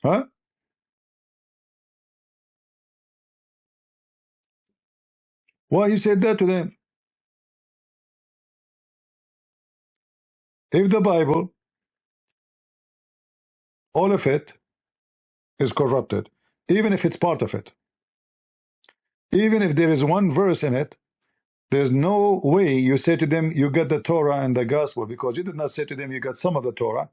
Huh? Why he said that to them? If the Bible, all of it, is corrupted, even if it's part of it, even if there is one verse in it, there's no way you say to them, you got the Torah and the Gospel, because you did not say to them, you got some of the Torah.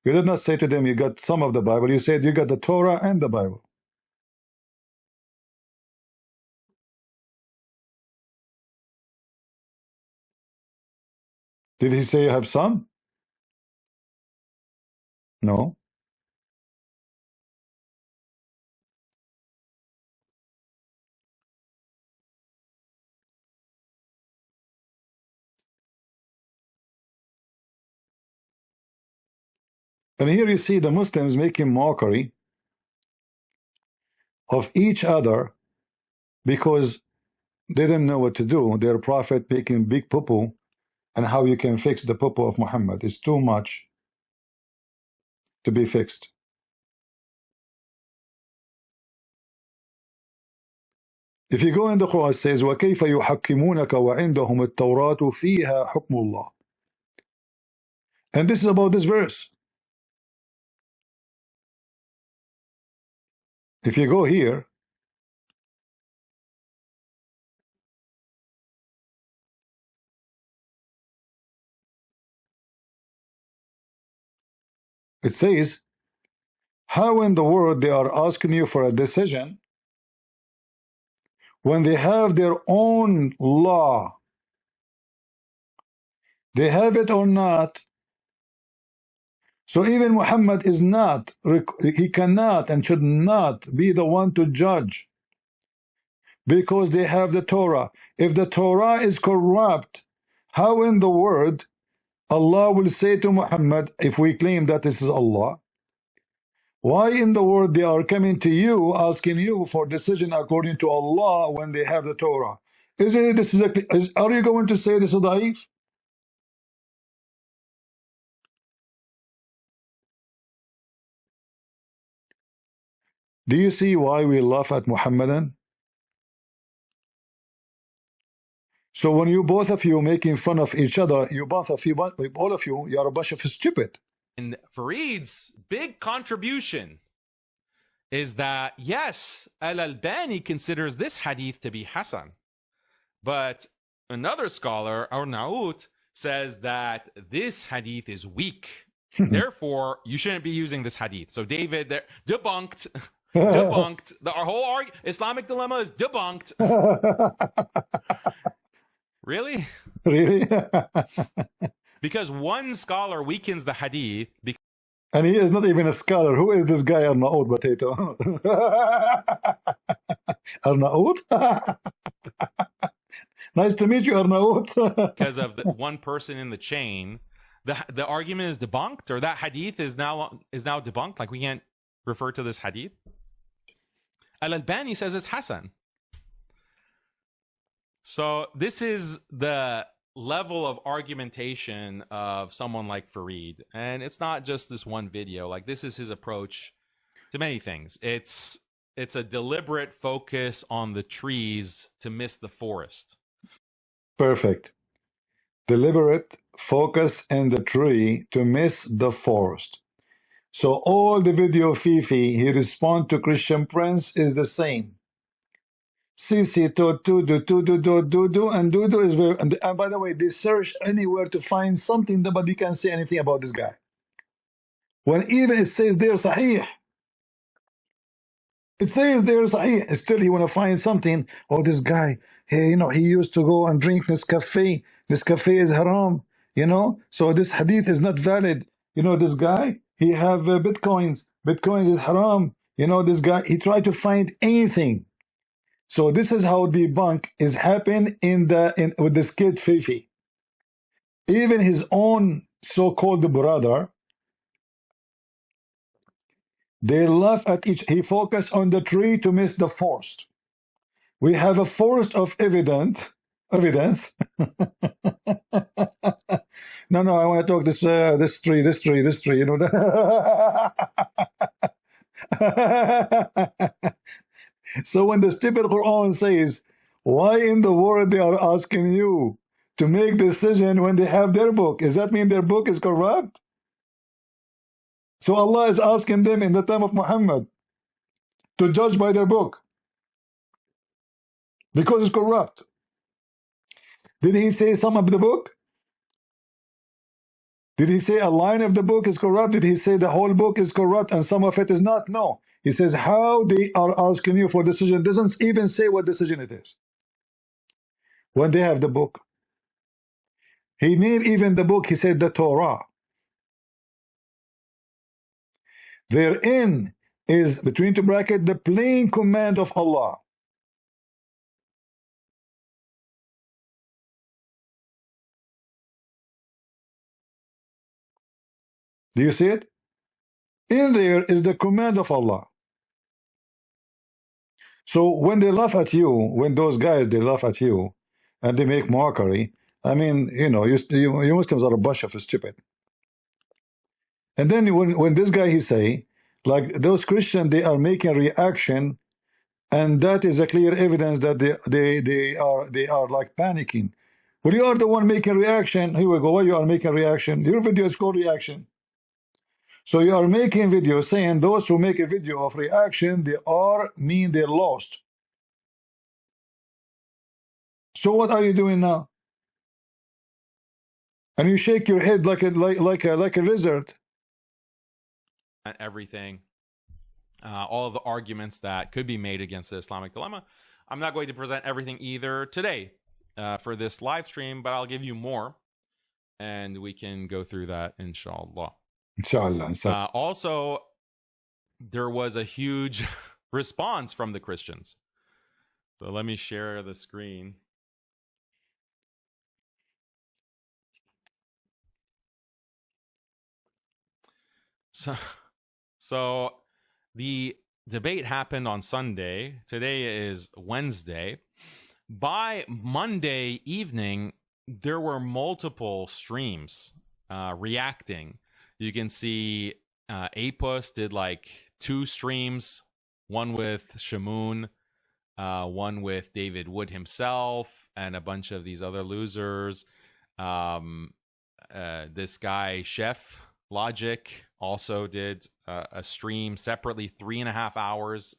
You did not say to them, you got some of the Bible. You said, you got the Torah and the Bible. Did he say you have some? No. And here you see the Muslims making mockery of each other because they didn't know what to do. Their prophet making big poo-poo, and how you can fix the poo-poo of Muhammad is too much to be fixed. If you go in the Quran, it says, وَكَيْفَ يُحَكِّمُونَكَ وَعِنْدَهُمُ التَّوْرَاةُ فِيهَا حُكْمُ اللَّهِ. And this is about this verse. If you go here, it says, how in the world they are asking you for a decision when they have their own law? They have it or not. So even Muhammad is not, he cannot and should not be the one to judge, because they have the Torah. If the Torah is corrupt, how in the world Allah will say to Muhammad, if we claim that this is Allah, why in the world they are coming to you, asking you for decision according to Allah when they have the Torah? Isn't it, this is are you going to say this is da'if? Do you see why we laugh at Muhammadan? So when you both of you making fun of each other, you both of you, all of you, you're a bunch of stupid. And Fareed's big contribution is that, yes, Al-Albani considers this hadith to be Hasan. But another scholar, Arnaout, says that this hadith is weak. Therefore, you shouldn't be using this hadith. So David, debunked. Debunked. Our whole Islamic dilemma is debunked. Really? Really? Because one scholar weakens the hadith. And he is not even a scholar. Who is this guy, Arnaout Potato? Arnaout? Nice to meet you, Arnaout. Because of the one person in the chain, the argument is debunked, or that hadith is now debunked. Like, we can't refer to this hadith. Al-Albani says it's Hasan. So this is the level of argumentation of someone like Fareed, and it's not just this one video. Like, this is his approach to many things. It's a deliberate focus on the trees to miss the forest. Perfect. Deliberate focus in the tree to miss the forest. So all the video Fifi he respond to Christian Prince is the same. Sisi to do and do is very, and by the way, they search anywhere to find something, nobody can say anything about this guy. When even it says there Sahih, it says there Sahih, still you want to find something. Oh, this guy, hey, you know, he used to go and drink Nescafe. Nescafe is haram, you know, so this hadith is not valid. You know, this guy, he have bitcoins. Bitcoins is haram. You know, this guy, he tried to find anything. So this is how debunk is happening with this kid Fifi. Even his own so-called brother, they laugh at each. He focused on the tree to miss the forest. We have a forest of evidence. No, I want to talk this tree. You know, So when the stupid Quran says, why in the world they are asking you to make decision when they have their book? Does that mean their book is corrupt? So Allah is asking them in the time of Muhammad to judge by their book because it's corrupt. Did he say some of the book? Did he say a line of the book is corrupt? Did he say the whole book is corrupt and some of it is not? No. He says how they are asking you for decision. Doesn't even say what decision it is when they have the book. He named even the book, he said the Torah. Therein is, between two brackets, the plain command of Allah. Do you see it? In there is the command of Allah. So when they laugh at you, when those guys, they laugh at you, and they make mockery, I mean, you know, you Muslims are a bunch of stupid. And then when this guy, he say, like those Christians, they are making reaction, and that is a clear evidence that they are like panicking. Well, you are the one making reaction. Here we go. Why you are making reaction? Your video is called reaction. So you are making video saying those who make a video of reaction, they're lost. So what are you doing now? And you shake your head like a lizard. And everything, all of the arguments that could be made against the Islamic dilemma. I'm not going to present everything either today for this live stream, but I'll give you more, and we can go through that, inshallah. Inshallah. Also, there was a huge response from the Christians. So let me share the screen. So the debate happened on Sunday. Today is Wednesday. By Monday evening, there were multiple streams reacting. You can see Apus did like 2 streams, one with Shamoon, one with David Wood himself, and a bunch of these other losers. This guy, Chef Logic, also did a stream separately, 3.5 hours.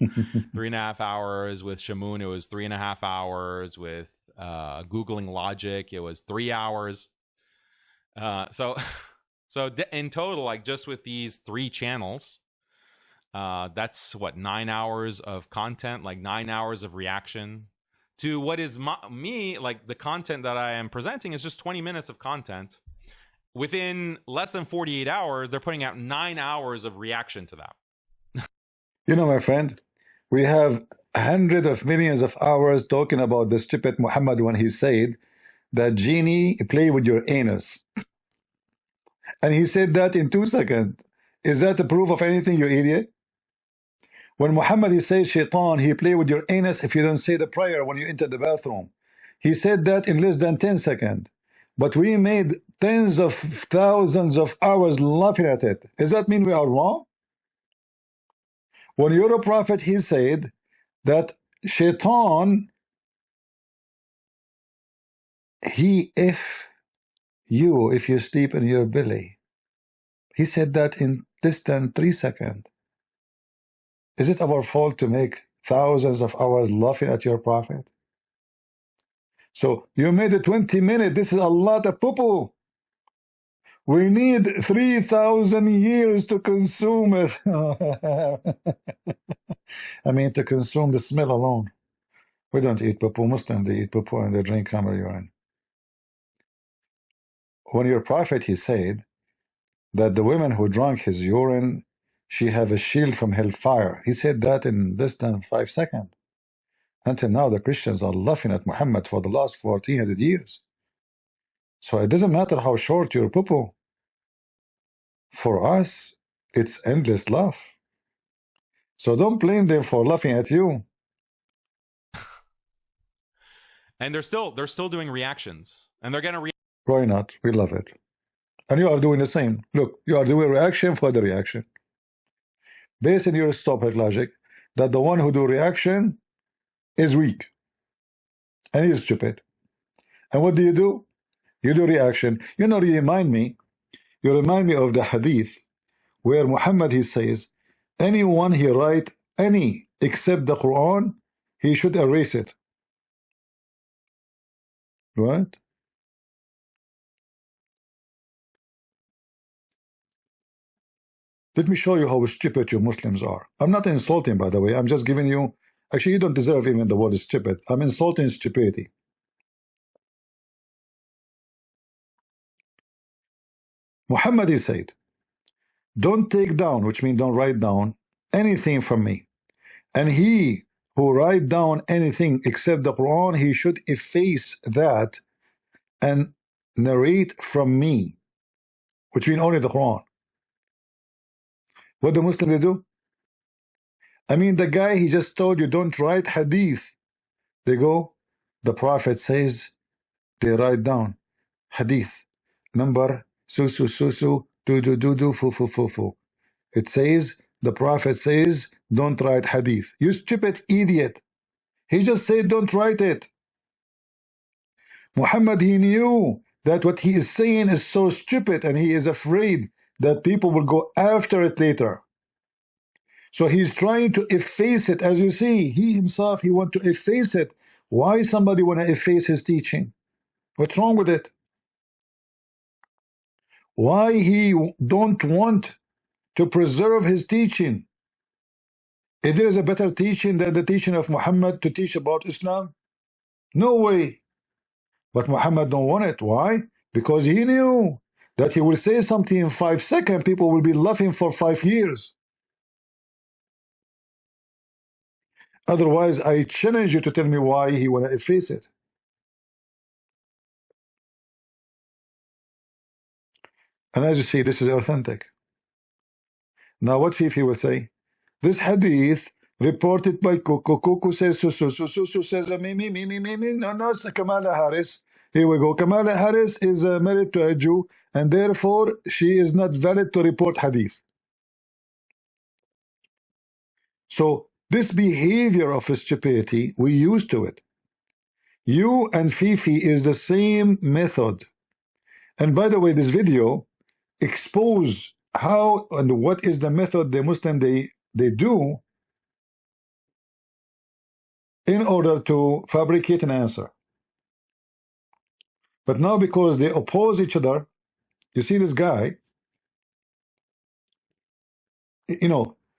3.5 hours with Shamoon. It was 3.5 hours with Googling Logic. It was 3 hours. So in total, like just with these 3 channels, that's what, 9 hours of content, like 9 hours of reaction to what is me, like the content that I am presenting is just 20 minutes of content. Within less than 48 hours, they're putting out 9 hours of reaction to that. You know, my friend, we have hundreds of millions of hours talking about the stupid Muhammad when he said that genie play with your anus. And he said that in 2 seconds. Is that a proof of anything, you idiot? When Muhammad, he said shaitan, he play with your anus if you don't say the prayer when you enter the bathroom. He said that in less than 10 seconds. But we made tens of thousands of hours laughing at it. Does that mean we are wrong? When you're a prophet, he said that shaitan, if you sleep in your belly. He said that in less than 3 seconds. Is it our fault to make thousands of hours laughing at your prophet? So you made it 20 minutes. This is a lot of poo-poo. We need 3,000 years to consume it. I mean, to consume the smell alone. We don't eat poo-poo. Muslims, they eat poo-poo and they drink camel urine. When your prophet, he said that the women who drank his urine, she have a shield from hellfire. He said that in less than 5 seconds. Until now, the Christians are laughing at Muhammad for the last 1400 years. So it doesn't matter how short your poo-poo. For us, it's endless laugh. So don't blame them for laughing at you. And they're still doing reactions, and they're gonna Why not? We love it. And you are doing the same. Look, you are doing reaction for the reaction. based on your stoppage logic, that the one who do reaction is weak and he's stupid. And what do? You do reaction. You remind me of the hadith where Muhammad, he says, anyone he write any except the Quran, he should erase it. Right? Let me show you how stupid you Muslims are. I'm not insulting, by the way. I'm just giving you... Actually, you don't deserve even the word stupid. I'm insulting stupidity. Muhammad, he said, don't take down, which means don't write down, anything from me. And he who write down anything except the Quran, he should efface that and narrate from me, which means only the Quran. What the Muslim they do? I mean, the guy, he just told you don't write hadith. They go, the Prophet says, they write down hadith number su do fu. It says, the Prophet says, don't write hadith. You stupid idiot. He just said don't write it. Muhammad, he knew that what he is saying is so stupid, and he is afraid that people will go after it later. So he's trying to efface it. As you see, he himself, he want to efface it. Why somebody want to efface his teaching? What's wrong with it? Why he don't want to preserve his teaching? If there is a better teaching than the teaching of Muhammad to teach about Islam? No way. But Muhammad don't want it. Why? Because he knew that he will say something in 5 seconds, people will be laughing for 5 years. Otherwise, I challenge you to tell me why he want to efface it. And as you see, this is authentic. Now, what Fifi will say? This hadith reported by Kuku says Susu says me. No, it's Kamala Harris. Here we go. Kamala Harris is married to a Jew, and therefore she is not valid to report hadith. So this behavior of stupidity, we used to it. You and Fifi is the same method. And by the way, this video expose how and what is the method the Muslim they do in order to fabricate an answer. But now, because they oppose each other, you see this guy,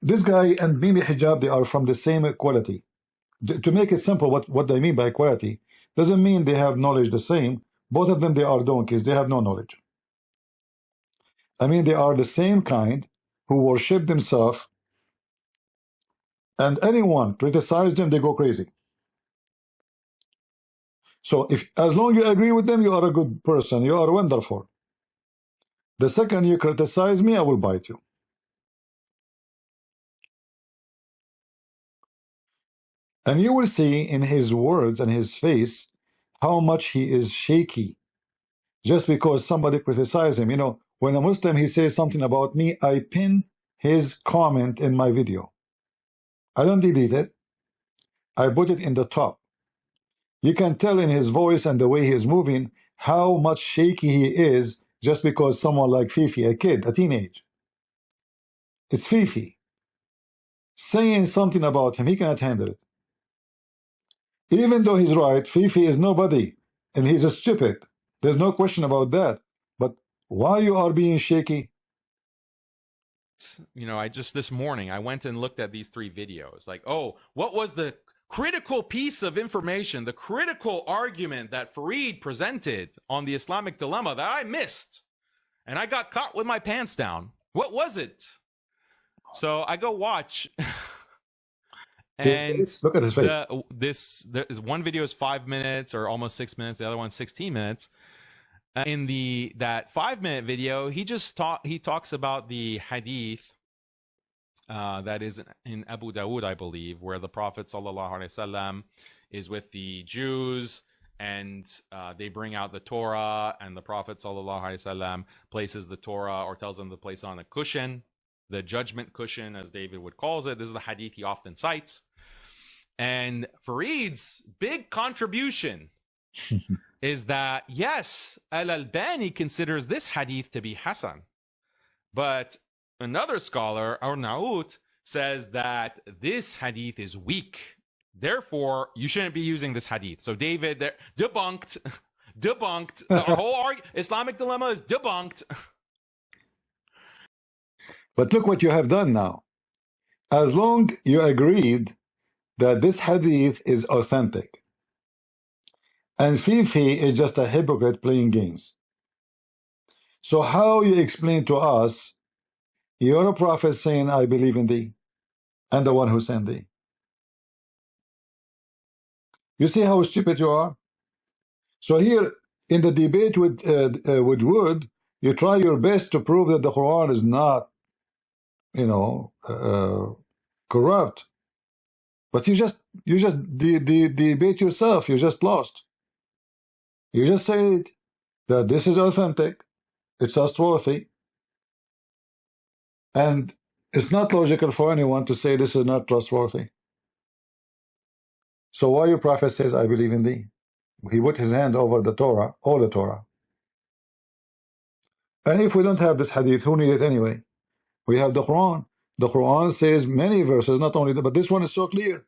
this guy and Mimi Hijab, they are from the same quality. To make it simple, what they mean by equality doesn't mean they have knowledge the same. Both of them, they are donkeys. They have no knowledge. I mean, they are the same kind who worship themselves, and anyone criticize them, they go crazy. So as long as you agree with them, you are a good person. You are wonderful. The second you criticize me, I will bite you. And you will see in his words and his face how much he is shaky just because somebody criticized him. When a Muslim, he says something about me, I pin his comment in my video. I don't delete it. I put it in the top. You can tell in his voice and the way he is moving how much shaky he is just because someone like Fifi, a kid, a teenage. It's Fifi. Saying something about him, he cannot handle it. Even though he's right, Fifi is nobody, and he's a stupid. There's no question about that. But why you are being shaky? This morning, I went and looked at these 3 videos. Like, oh, what was the critical piece of information, the critical argument that Fareed presented on the Islamic dilemma that I missed? And I got caught with my pants down. What was it? So I go watch... And look at his face. This one video is 5 minutes or almost 6 minutes. The other one's 16 minutes. In that 5-minute video, he talks about the hadith that is in Abu Dawood, I believe, where the Prophet ﷺ is with the Jews, and they bring out the Torah, and the Prophet ﷺ places the Torah or tells them to place on a cushion. the judgment cushion, as David would calls it. This is the hadith he often cites. And Farid's big contribution is that, yes, Al-Albani considers this hadith to be Hasan. But another scholar, Arnaout, says that this hadith is weak. Therefore, you shouldn't be using this hadith. So David, debunked. Our whole Islamic dilemma is debunked. But look what you have done now. As long you agreed that this hadith is authentic, and Fifi is just a hypocrite playing games. So how you explain to us you're a prophet saying, I believe in thee, and the one who sent thee? You see how stupid you are? So here in the debate with Wood, you try your best to prove that the Quran is not, corrupt. But you just debate yourself. You just lost. You just said that this is authentic, it's trustworthy, and it's not logical for anyone to say this is not trustworthy. So why your prophet says, I believe in thee? He put his hand over the Torah, all the Torah. And if we don't have this hadith, who need it anyway? We have the Quran. The Quran says many verses, not only that, but this one is so clear.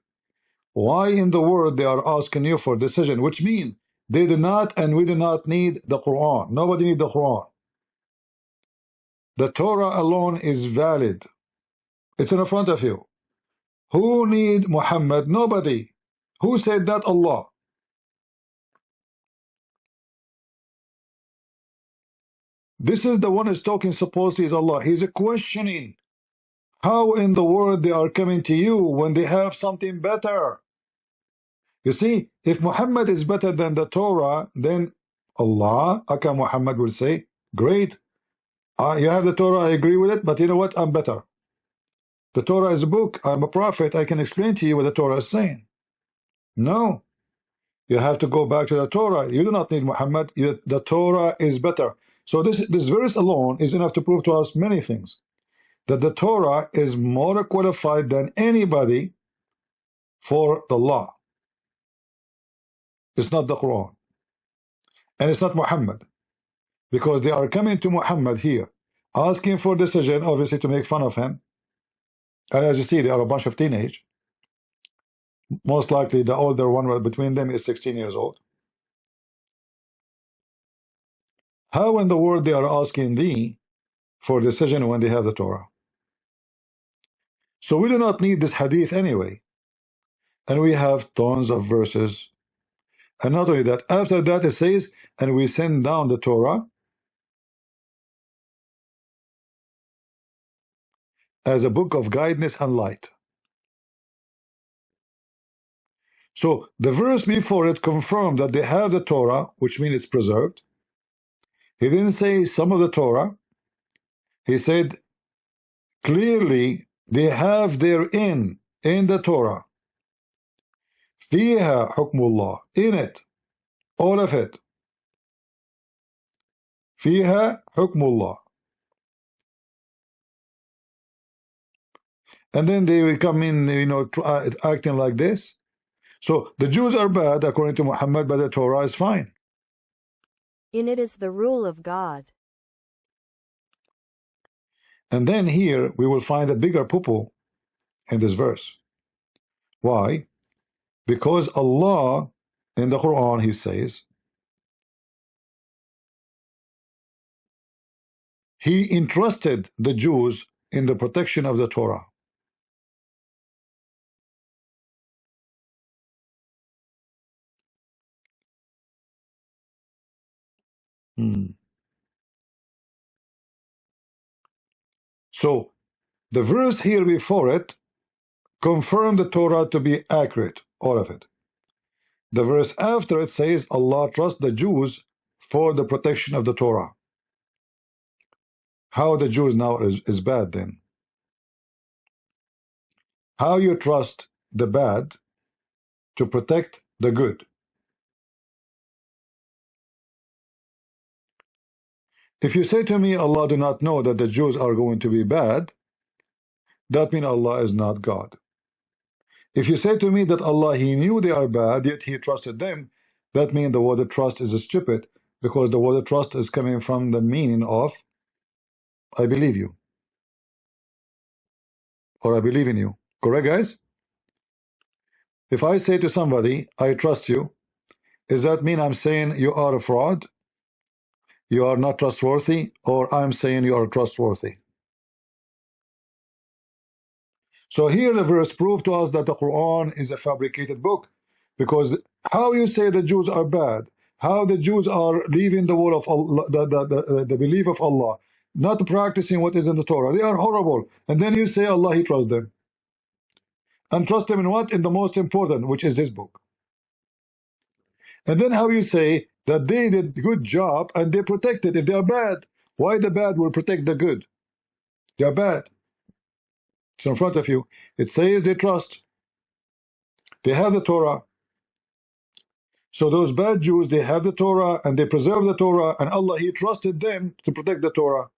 Why in the world they are asking you for decision? Which means they do not, and we do not need the Quran. Nobody needs the Quran. The Torah alone is valid. It's in front of you. Who need Muhammad? Nobody. Who said that? Allah. This is the one who's talking supposedly is Allah. He's questioning how in the world they are coming to you when they have something better. You see, if Muhammad is better than the Torah, then Allah, Aka Muhammad will say, great, you have the Torah, I agree with it, but you know what, I'm better. The Torah is a book, I'm a prophet, I can explain to you what the Torah is saying. No, you have to go back to the Torah. You do not need Muhammad, the Torah is better. So this verse alone is enough to prove to us many things. That the Torah is more qualified than anybody for the law. It's not the Quran. And it's not Muhammad. Because they are coming to Muhammad here, asking for decision, obviously to make fun of him. And as you see, they are a bunch of teenage. Most likely the older one between them is 16 years old. How in the world they are asking thee for decision when they have the Torah? So we do not need this hadith anyway. And we have tons of verses. And not only that, after that it says, and we send down the Torah as a book of guidance and light. So the verse before it confirmed that they have the Torah, which means it's preserved. He didn't say some of the Torah. He said clearly they have therein, in the Torah, فيها حكم الله, in it, all of it. فيها حكم الله. And then they will come in, acting like this. So the Jews are bad according to Muhammad, but the Torah is fine. In it is the rule of God. And then here we will find a bigger poo-poo in this verse. Why? Because Allah in the Quran, he says, he entrusted the Jews in the protection of the Torah. So the verse here before it confirmed the Torah to be accurate, all of it. The verse after it says Allah trusts the Jews for the protection of the Torah. How the Jews now is bad then? How you trust the bad to protect the good? If you say to me, Allah do not know that the Jews are going to be bad, that means Allah is not God. If you say to me that Allah, He knew they are bad, yet He trusted them, that means the word trust is stupid, because the word trust is coming from the meaning of I believe you, or I believe in you. Correct, guys? If I say to somebody, I trust you, does that mean I'm saying you are a fraud, you are not trustworthy, or I'm saying you are trustworthy? So here the verse proved to us that the Quran is a fabricated book, because how you say the Jews are bad, how the Jews are leaving the word of Allah, the belief of Allah, not practicing what is in the Torah, they are horrible, and then you say Allah, He trusts them. And trust them in what? In the most important, which is this book. And then how you say that they did a good job and they protected. If they are bad, why the bad will protect the good? They are bad. It's in front of you. It says they trust. They have the Torah. So those bad Jews, they have the Torah and they preserve the Torah, and Allah, He trusted them to protect the Torah.